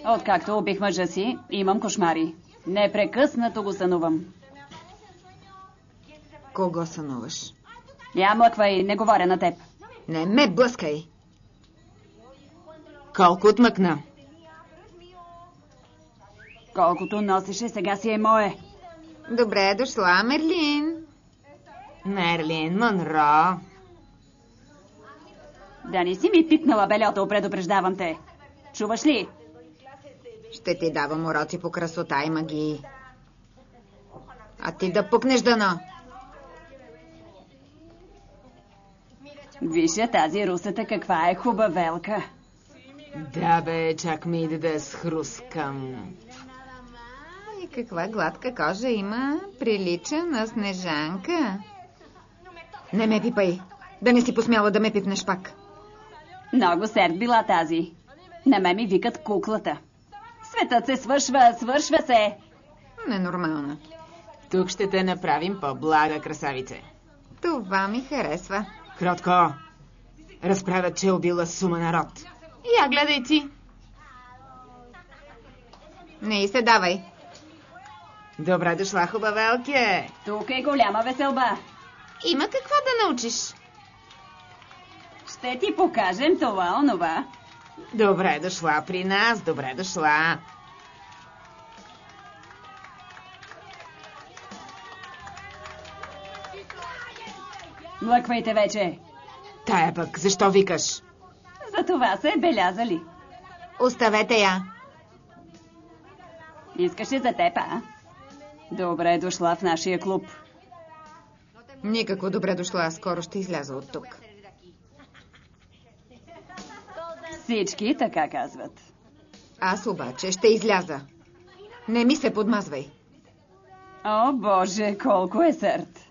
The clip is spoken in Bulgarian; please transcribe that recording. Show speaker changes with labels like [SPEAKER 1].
[SPEAKER 1] Откакто убих мъжа си, имам кошмари. Непрекъснато го сънувам.
[SPEAKER 2] Кого сънуваш?
[SPEAKER 1] Я млъквай, не говоря на теб.
[SPEAKER 2] Не ме блъскай. Колко отмъкна?
[SPEAKER 1] Колкото носеше, сега си е мое.
[SPEAKER 2] Добре дошла, Мерлин. Мерлин Монро.
[SPEAKER 1] Да не си ми пипнала белето, предупреждавам те. Чуваш ли?
[SPEAKER 2] Ще ти давам уроци по красота и магии. А ти да пукнеш дано.
[SPEAKER 1] Виж тази русата каква е хубавелка.
[SPEAKER 2] Да бе, чак ми иде да схрускам. И каква гладка кожа има, прилича на снежанка. Не ме пипай, да не си посмяла да ме пипнеш пак.
[SPEAKER 1] Много серд била тази. На мен ми викат куклата. Светът се свършва се.
[SPEAKER 2] Ненормална. Тук ще те направим по-блага, красавице. Това ми харесва. Кротко, разправят, че е убила сума народ. Я гледай ти. Не и се давай. Добре дошла, хубавелке.
[SPEAKER 1] Тук е голяма веселба.
[SPEAKER 2] Има какво да научиш.
[SPEAKER 1] Ще ти покажем това, онова.
[SPEAKER 2] Добре дошла при нас, добре дошла.
[SPEAKER 1] Млъквайте вече.
[SPEAKER 2] Тая пък, защо викаш?
[SPEAKER 1] За това се е белязали.
[SPEAKER 2] Оставете я.
[SPEAKER 1] Искаше за теб, а? Добре дошла в нашия клуб.
[SPEAKER 2] Никакво добре дошла, скоро ще изляза от тук.
[SPEAKER 1] Всички така казват.
[SPEAKER 2] Аз обаче ще изляза. Не ми се подмазвай.
[SPEAKER 1] О, Боже, колко е сърд.